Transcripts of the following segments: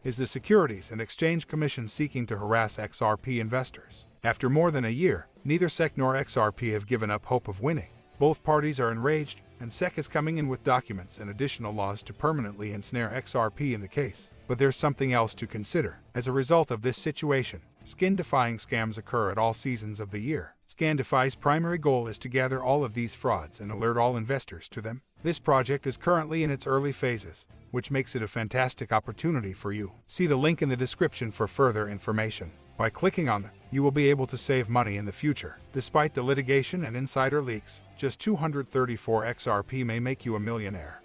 is the Securities and Exchange Commission seeking to harass XRP investors. After more than a year, neither SEC nor XRP have given up hope of winning. Both parties are enraged, and SEC is coming in with documents and additional laws to permanently ensnare XRP in the case. But there's something else to consider. As a result of this situation, skin-defying scams occur at all seasons of the year. Scandify's primary goal is to gather all of these frauds and alert all investors to them. This project is currently in its early phases, which makes it a fantastic opportunity for you. See the link in the description for further information. By clicking on it, you will be able to save money in the future. Despite the litigation and insider leaks, just 234 XRP may make you a millionaire.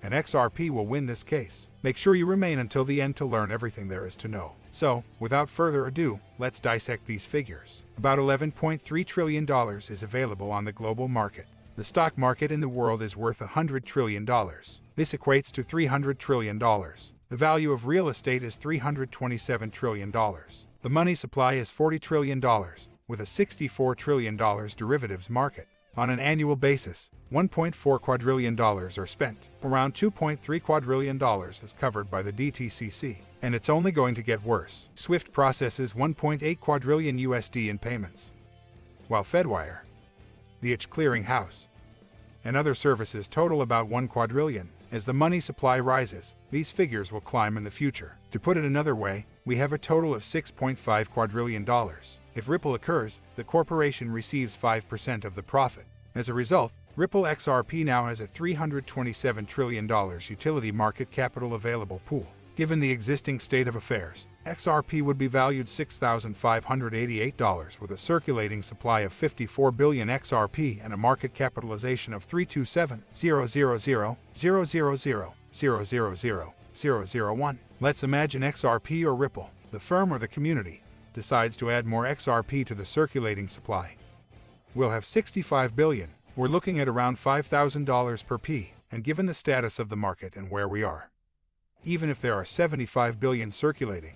And XRP will win this case. Make sure you remain until the end to learn everything there is to know. So, without further ado, let's dissect these figures. About $11.3 trillion is available on the global market. The stock market in the world is worth $100 trillion. This equates to $300 trillion. The value of real estate is $327 trillion. The money supply is $40 trillion, with a $64 trillion derivatives market. On an annual basis, $1.4 quadrillion are spent. Around $2.3 quadrillion is covered by the DTCC, and it's only going to get worse. SWIFT processes 1.8 quadrillion USD in payments, while Fedwire, the clearing house, and other services total about 1 quadrillion. As the money supply rises, these figures will climb in the future. To put it another way, we have a total of $6.5 quadrillion. If Ripple occurs, the corporation receives 5% of the profit. As a result, Ripple XRP now has a $327 trillion utility market capital available pool. Given the existing state of affairs, XRP would be valued $6,588 with a circulating supply of 54 billion XRP and a market capitalization of $327,000,000,000,000,001. Let's imagine XRP or Ripple, the firm or the community, decides to add more XRP to the circulating supply. We'll have 65 billion. We're looking at around $5,000 per P, and given the status of the market and where we are, even if there are 75 billion circulating,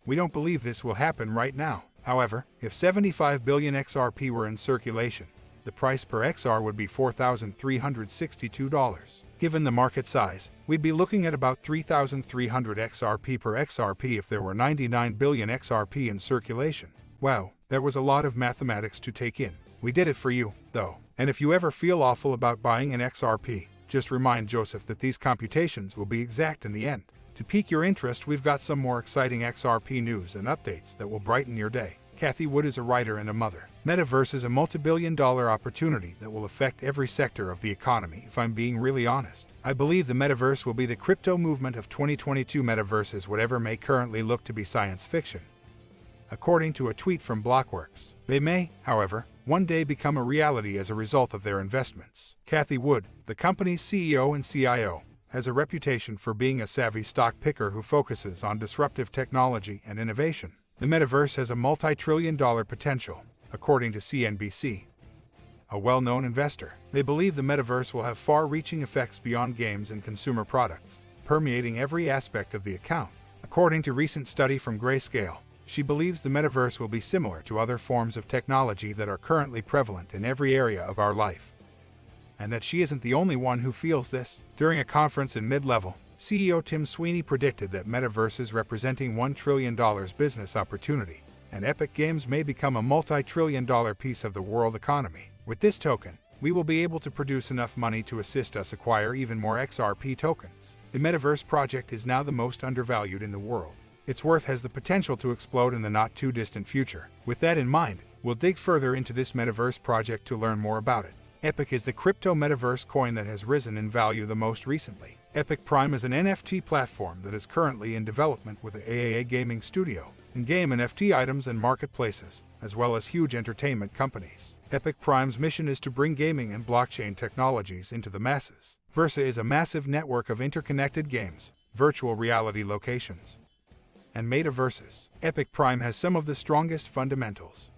we don't believe this will happen right now. However, if 75 billion XRP were in circulation, the price per XR would be $4,362. Given the market size, we'd be looking at about 3,300 XRP per XRP if there were 99 billion XRP in circulation. Wow, that was a lot of mathematics to take in. We did it for you, though. And if you ever feel awful about buying an XRP, just remind Joseph that these computations will be exact in the end. To pique your interest, we've got some more exciting XRP news and updates that will brighten your day. Cathie Wood is a writer and a mother. Metaverse is a multi-billion-dollar opportunity that will affect every sector of the economy. If I'm being really honest, I believe the Metaverse will be the crypto movement of 2022. Metaverse is whatever may currently look to be science fiction. According to a tweet from Blockworks, they may, however, one day become a reality as a result of their investments. Cathie Wood, the company's CEO and CIO, has a reputation for being a savvy stock picker who focuses on disruptive technology and innovation. The Metaverse has a multi-trillion-dollar potential, according to CNBC. A well-known investor, they believe the Metaverse will have far-reaching effects beyond games and consumer products, permeating every aspect of the account. According to a recent study from Grayscale, she believes the Metaverse will be similar to other forms of technology that are currently prevalent in every area of our life. And that she isn't the only one who feels this. During a conference in mid-level, CEO Tim Sweeney predicted that Metaverse is representing $1 trillion business opportunity, and Epic Games may become a multi-trillion-dollar piece of the world economy. With this token, we will be able to produce enough money to assist us acquire even more XRP tokens. The Metaverse project is now the most undervalued in the world. Its worth has the potential to explode in the not-too-distant future. With that in mind, we'll dig further into this Metaverse project to learn more about it. Epic is the crypto Metaverse coin that has risen in value the most recently. Epic Prime is an NFT platform that is currently in development with the AAA Gaming Studio, and game NFT items and marketplaces, as well as huge entertainment companies. Epic Prime's mission is to bring gaming and blockchain technologies into the masses. Versa is a massive network of interconnected games, virtual reality locations, and metaverses. Epic Prime has some of the strongest fundamentals.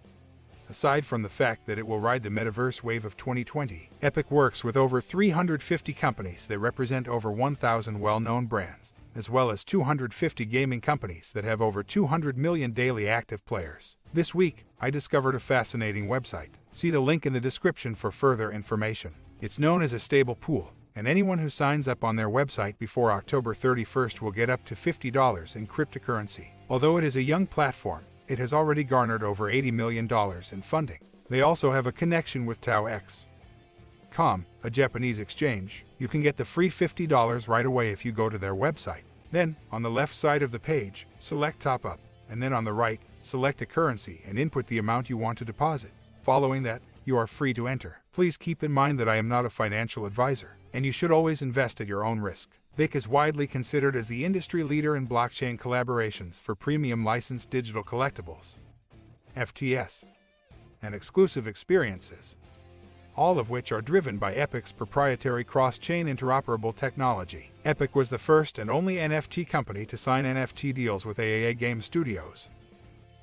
Aside from the fact that it will ride the Metaverse wave of 2020, Epic works with over 350 companies that represent over 1,000 well-known brands, as well as 250 gaming companies that have over 200 million daily active players. This week, I discovered a fascinating website. See the link in the description for further information. It's known as a stable pool, and anyone who signs up on their website before October 31st will get up to $50 in cryptocurrency. Although it is a young platform, it has already garnered over $80 million in funding. They also have a connection with Tao.com, a Japanese exchange. You can get the free $50 right away if you go to their website. Then, on the left side of the page, select Top Up, and then on the right, select a currency and input the amount you want to deposit. Following that, you are free to enter. Please keep in mind that I am not a financial advisor, and you should always invest at your own risk. BYBIT is widely considered as the industry leader in blockchain collaborations for premium licensed digital collectibles, FTS, and exclusive experiences, all of which are driven by Epic's proprietary cross-chain interoperable technology. Epic was the first and only NFT company to sign NFT deals with AAA game studios,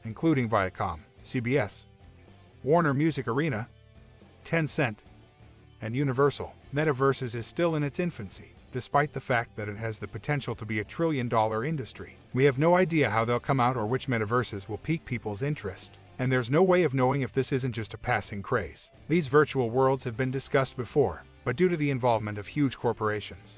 including Viacom, CBS, Warner Music Arena, Tencent, and Universal. Metaverse is still in its infancy, despite the fact that it has the potential to be a trillion-dollar industry. We have no idea how they'll come out or which metaverses will pique people's interest, and there's no way of knowing if this isn't just a passing craze. These virtual worlds have been discussed before, but due to the involvement of huge corporations,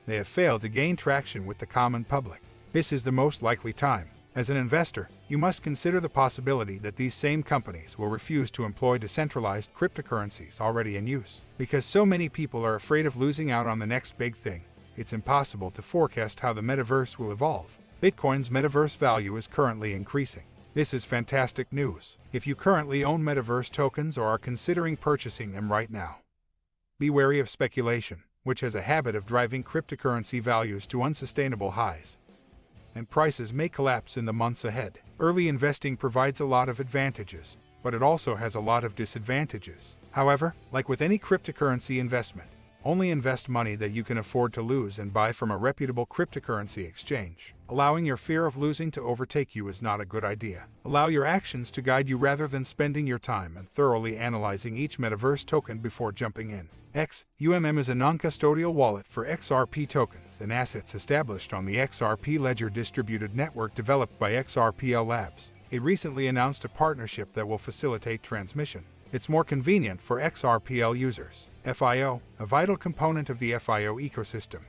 they have failed to gain traction with the common public. This is the most likely time. As an investor, you must consider the possibility that these same companies will refuse to employ decentralized cryptocurrencies already in use. Because so many people are afraid of losing out on the next big thing, it's impossible to forecast how the metaverse will evolve. Bitcoin's metaverse value is currently increasing. This is fantastic news. If you currently own metaverse tokens or are considering purchasing them right now, be wary of speculation, which has a habit of driving cryptocurrency values to unsustainable highs, and prices may collapse in the months ahead. Early investing provides a lot of advantages, but it also has a lot of disadvantages. However, like with any cryptocurrency investment, only invest money that you can afford to lose and buy from a reputable cryptocurrency exchange. Allowing your fear of losing to overtake you is not a good idea. Allow your actions to guide you rather than spending your time and thoroughly analyzing each metaverse token before jumping in. XUMM is a non-custodial wallet for XRP tokens and assets established on the XRP Ledger distributed network developed by XRPL Labs. It recently announced a partnership that will facilitate transmission. It's more convenient for XRPL users. FIO, a vital component of the FIO ecosystem,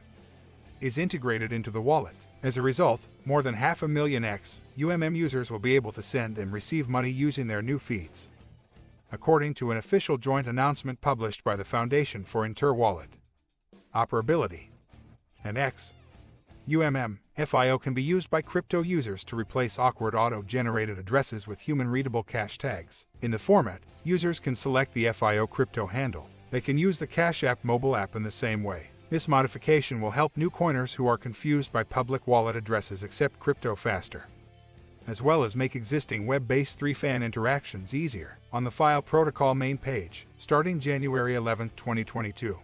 is integrated into the wallet. As a result, more than 500,000 XUMM users will be able to send and receive money using their new feeds, according to an official joint announcement published by the Foundation for Inter-Wallet Operability. And XUMM FIO can be used by crypto users to replace awkward auto-generated addresses with human-readable cash tags. In the format, users can select the FIO crypto handle. They can use the Cash App mobile app in the same way. This modification will help new coiners who are confused by public wallet addresses accept crypto faster, as well as make existing web-based 3FAN interactions easier. On the File Protocol main page, starting January 11, 2022,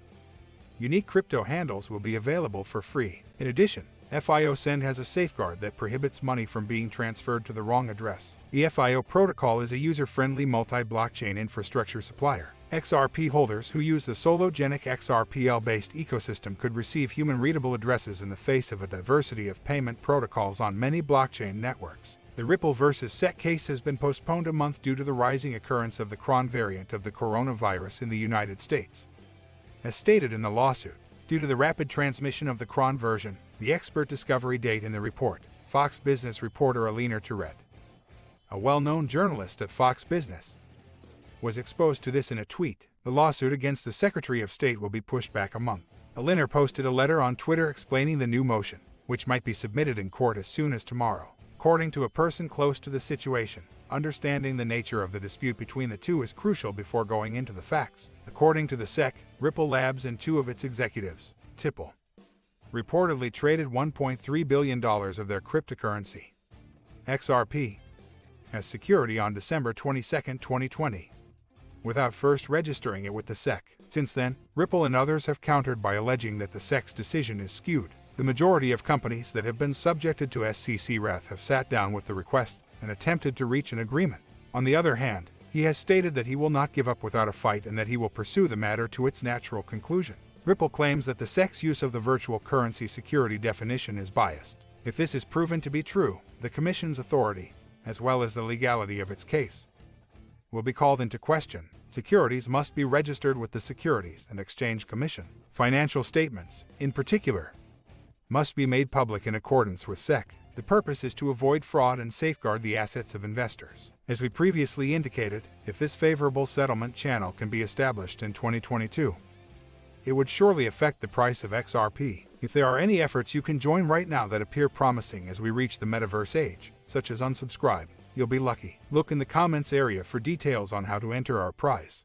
unique crypto handles will be available for free. In addition, FIO Send has a safeguard that prohibits money from being transferred to the wrong address. The FIO protocol is a user-friendly multi-blockchain infrastructure supplier. XRP holders who use the Sologenic XRPL-based ecosystem could receive human-readable addresses in the face of a diversity of payment protocols on many blockchain networks. The Ripple versus SEC case has been postponed a month due to the rising occurrence of the Cron variant of the coronavirus in the United States. As stated in the lawsuit, due to the rapid transmission of the Cron version, the expert discovery date in the report, Fox Business reporter Alina Tourette, a well-known journalist at Fox Business, was exposed to this in a tweet. The lawsuit against the Secretary of State will be pushed back a month. Alina posted a letter on Twitter explaining the new motion, which might be submitted in court as soon as tomorrow. According to a person close to the situation, understanding the nature of the dispute between the two is crucial before going into the facts. According to the SEC, Ripple Labs and two of its executives, Tipple, reportedly traded $1.3 billion of their cryptocurrency, XRP, as security on December 22, 2020, without first registering it with the SEC. Since then, Ripple and others have countered by alleging that the SEC's decision is skewed. The majority of companies that have been subjected to SEC wrath have sat down with the request and attempted to reach an agreement. On the other hand, he has stated that he will not give up without a fight and that he will pursue the matter to its natural conclusion. Ripple claims that the SEC's use of the virtual currency security definition is biased. If this is proven to be true, the Commission's authority, as well as the legality of its case, will be called into question. Securities must be registered with the Securities and Exchange Commission. Financial statements, in particular, must be made public in accordance with SEC. The purpose is to avoid fraud and safeguard the assets of investors. As we previously indicated, if this favorable settlement channel can be established in 2022, it would surely affect the price of XRP. If there are any efforts you can join right now that appear promising as we reach the metaverse age, such as unsubscribe, you'll be lucky. Look in the comments area for details on how to enter our prize.